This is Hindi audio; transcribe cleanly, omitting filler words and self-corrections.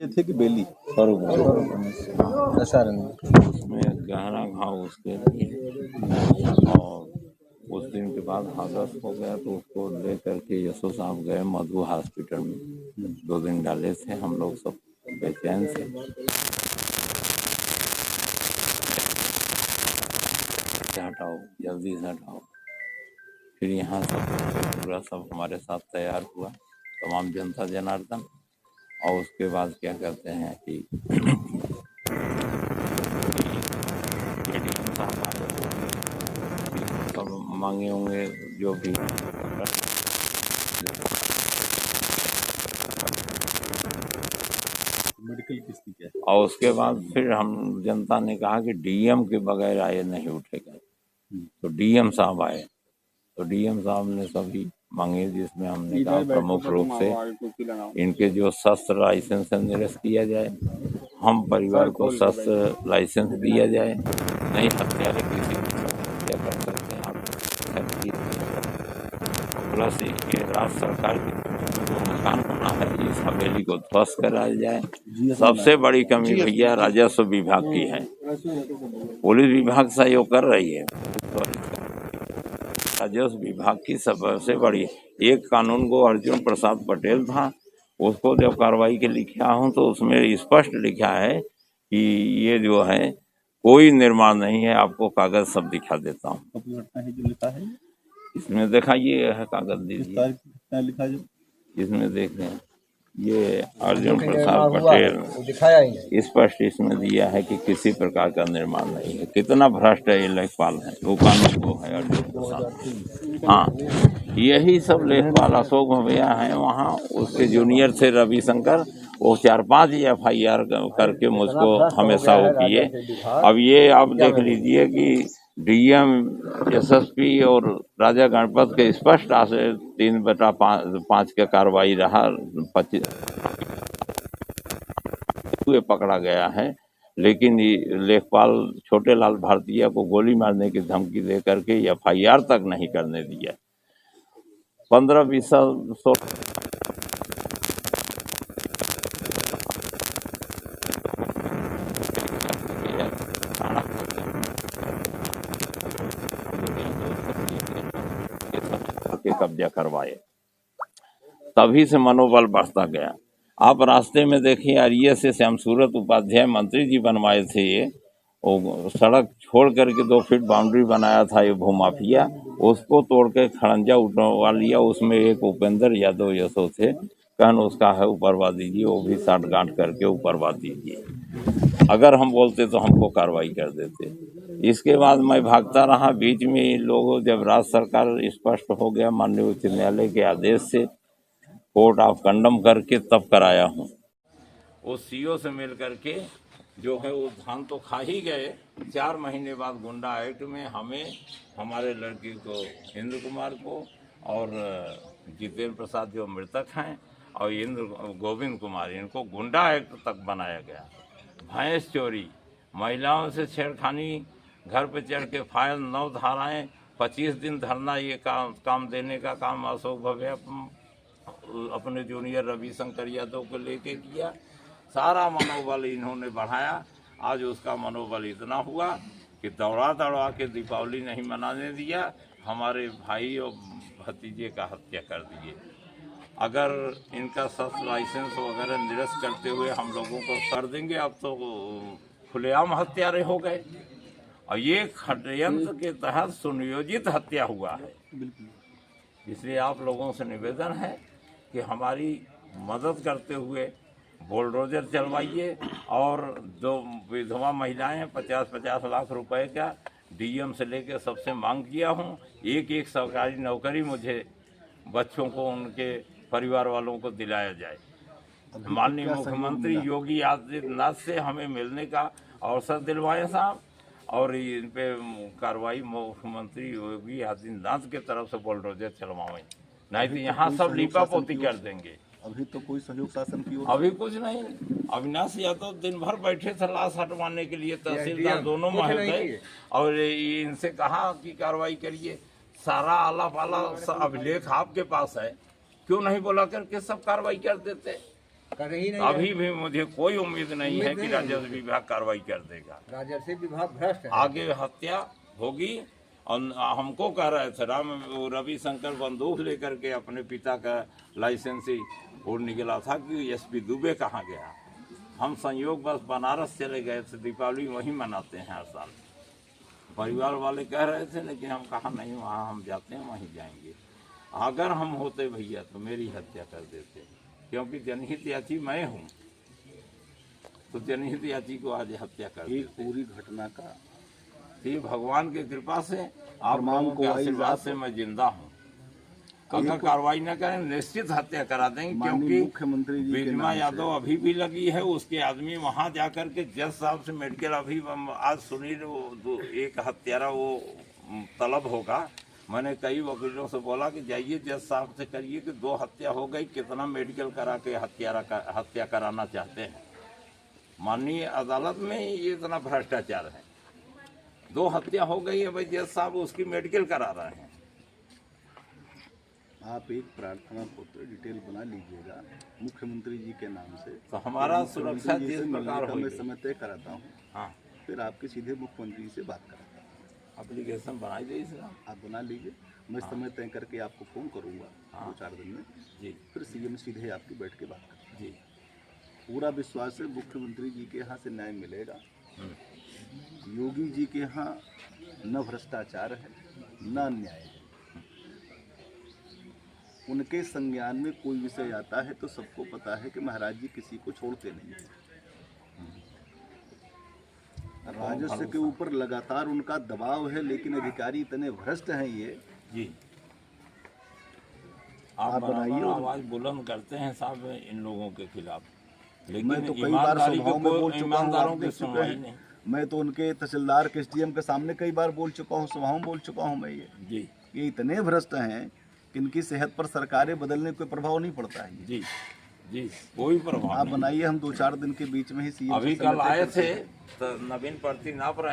ये थे कि बेली उसमें गहरा घाव उसके लिए। और उस दिन के बाद हादसा हो गया तो उसको ले करके यशो साहब गए मधु हॉस्पिटल में। 2 दिन डाले थे, हम लोग सब बेचैन थे। हटाओ, जल्दी से हटाओ। फिर यहाँ सब पूरा सब हमारे साथ तैयार हुआ, तमाम जनता जनार्दन। और उसके बाद क्या कहते हैं कि सब मांगे होंगे जो भी। मेडिकल किसकी क्या है? और उसके बाद फिर हम जनता ने कहा कि डीएम के बगैर आए नहीं उठेगा। तो डीएम साहब आए, तो डीएम साहब ने सभी मांगे, जिसमें हमने कहा प्रमुख रूप से इनके जो शस्त्र लाइसेंस निरस्त किया जाए, हम परिवार को शस्त्र लाइसेंस दिया जाए, नहीं हत्यारे किसी की हत्या कर सकते हैं आप। प्लस ये राज्य सरकार की जो मकान होना है इस हवेली को ध्वस्त कराया जाए। सबसे बड़ी कमी भैया राजस्व विभाग की है। पुलिस विभाग सहयोग कर रही है, राजस्व विभाग की सबसे बड़ी। एक कानून को अर्जुन प्रसाद पटेल था, उसको जब कार्रवाई के लिखा हूँ तो उसमें स्पष्ट लिखा है कि ये जो है कोई निर्माण नहीं है। आपको कागज सब दिखा देता हूँ। जो लिखा है इसमें देखा, ये है कागज, दीजिए। लिखा जो इसमें देख लें, ये अर्जुन प्रसाद पटेल स्पष्ट इसमें दिया है कि किसी प्रकार का निर्माण नहीं है। कितना भ्रष्ट है ये लेखपाल है, वो कानून को है अर्जुन प्रसाद। हाँ, यही सब लेखपाल अशोक भैया हैं वहाँ। उसके जूनियर थे रविशंकर, वो 4-5 FIR करके मुझको हमेशा वो किए। अब ये आप देख लीजिए कि डीएम, एसएसपी और राजा गणपत के स्पष्ट से 3/5 का कार्रवाई रहा। 25 पकड़ा गया है, लेकिन लेखपाल छोटे लाल भारतीय को गोली मारने की धमकी दे करके FIR तक नहीं करने दिया। 15-20 साल के कब्जा करवाए, तभी से मनोबल बढ़ता गया। आप रास्ते में देखिए, आर्य से श्याम सूरत उपाध्याय मंत्री जी बनवाए थे। ये वो सड़क छोड़ करके 2 फीट बाउंड्री बनाया था ये भूमाफिया, उसको तोड़ के खड़ंजा उठवा लिया। उसमें एक उपेंद्र यादव यशो थे, कहन उसका है ऊपरवा दीजिए, वो भी साठ गांठ करके ऊपरवा दीजिए। अगर हम बोलते तो हमको कार्रवाई कर देते। इसके बाद मैं भागता रहा। बीच में लोगों, जब राज्य सरकार स्पष्ट हो गया माननीय उच्च न्यायालय के आदेश से, कोर्ट ऑफ कंडम करके तब कराया हूँ। वो सीओ से मिल करके जो है वो धान तो खा ही गए। 4 महीने बाद गुंडा एक्ट में हमें, हमारे लड़की को, इंद्र कुमार को, और जितेंद्र प्रसाद जो मृतक हैं, और गोविंद कुमार, इनको गुंडा एक्ट तक बनाया गया। भैंस चोरी, महिलाओं से छेड़खानी, घर पे चढ़ के फाइल 9 धाराएं, 25 दिन धरना, ये काम देने का काम अशोक भव्य अपने जूनियर रविशंकर यादव को लेके किया। सारा मनोबल इन्होंने बढ़ाया। आज उसका मनोबल इतना हुआ कि दौड़ा दौड़ा के दीपावली नहीं मनाने दिया, हमारे भाई और भतीजे का हत्या कर दिए। अगर इनका शस्त्र लाइसेंस वगैरह निरस्त करते हुए हम लोगों को कर देंगे, अब तो खुलेआम हत्यारे हो गए। और ये षड्यंत्र के तहत सुनियोजित हत्या हुआ है। इसलिए आप लोगों से निवेदन है कि हमारी मदद करते हुए बुलडोजर चलवाइए। और जो विधवा महिलाएं 50-50 लाख रुपए का डीएम से लेकर सबसे मांग किया हूँ। एक सरकारी नौकरी मुझे बच्चों को, उनके परिवार वालों को दिलाया जाए। माननीय मुख्यमंत्री योगी आदित्यनाथ से हमें मिलने का अवसर दिलवाएं साहब, और इन पे कार्रवाई मुख्यमंत्री योगी आदित्यनाथ के तरफ से बुलडोजर चलवाएं, नहीं तो यहाँ सब लीपा पोती कर देंगे। अभी तो कोई सहयोग शासन की ओर अभी कुछ नहीं। अविनाश यादव दिन भर बैठे थे लाश हटवाने के लिए, तहसीलदार दोनों महोदय, और इनसे कहा कि कार्रवाई करिए। सारा आला पाला अभिलेख आपके पास है, क्यों नहीं बोला करके सब कार्रवाई कर देते। कर ही नहीं अभी भी मुझे कोई उम्मीद नहीं है कि राजस्व विभाग कार्रवाई कर देगा। राजस्व विभाग भ्रष्ट है। आगे हत्या होगी। और हमको कह रहे थे रविशंकर बंदूक लेकर के अपने पिता का लाइसेंस ही और निकला था कि एसपी दुबे कहाँ गया। हम संयोग बस बनारस चले गए थे, दीपावली वहीं मनाते हैं हर साल। परिवार वाले कह रहे थे लेकिन हम कहा नहीं, वहाँ हम जाते हैं वहीं जाएंगे। अगर हम होते भैया तो मेरी हत्या कर देते, क्योंकि जनहित याची मैं हूँ, तो जनहित याची को आज हत्या कर एक देते। पूरी घटना का ये भगवान की कृपा से, आप लोगों के आशीर्वाद से मैं जिंदा हूँ। अगर कार्रवाई न करें निश्चित हत्या करा देंगे, क्योंकि मुख्यमंत्री जी के बिजमा नाम से यादव अभी भी लगी है। उसके आदमी वहां जाकर के जज साहब से मेडिकल, अभी आज सुनील एक हत्यारा वो तलब होगा। मैंने कई वकीलों से बोला कि जाइए जज साहब से करिए कि 2 हत्या हो गई, कितना मेडिकल करा के हत्या कराना चाहते हैं। माननीय अदालत में ये इतना भ्रष्टाचार है। 2 हत्या हो गई है भाई, जज साहब उसकी मेडिकल करा रहे हैं। आप एक प्रार्थना पत्र डिटेल बना लीजिएगा मुख्यमंत्री जी के नाम से, तो हमारा मुख्यमंत्री सुरक्षा जी से जिस मिलने प्रकार का हुई, मैं समय तय कराता हूँ, हाँ फिर आपके सीधे मुख्यमंत्री से बात कराता हूँ। एप्लीकेशन बनाई गई सर। आप बना लीजिए, मैं समय तय करके आपको फोन करूँगा 2-4 दिन में, जी फिर सीएम सीधे आपकी बैठ के बात करें। जी। पूरा विश्वास है मुख्यमंत्री जी के यहाँ से न्याय मिलेगा। योगी जी के यहाँ न भ्रष्टाचार है न अन्याय है। उनके संज्ञान में कोई विषय आता है तो सबको पता है कि महाराज जी किसी को छोड़ते नहीं है। राजस्व के ऊपर लगातार उनका दबाव है, लेकिन अधिकारी इतने भ्रष्ट हैं ये। जी आप बनाइए और आवाज बुलंद करते हैं साहब इन लोगों के खिलाफ, लेकिन मैं तो कई बार सभाओं में बोल चुका हूँ, ईमानदारों आप की देख चुके सुनवाई हैं। नहीं। मैं तो उनके तहसीलदार के एसडीएम के सामने कई बार बोल चुका हूँ, सभाओं में बोल चुका हूँ मैं जी ये इतने भ्रष्ट हैं कि इनकी सेहत पर सरकारें बदलने कोई प्रभाव नहीं पड़ता है। जी जी, कोई प्रभाव आप नहीं। बनाइए, हम 2-4 दिन के बीच में ही सीएम अभी कल आए थे तो नवीन प्रति नाप रहे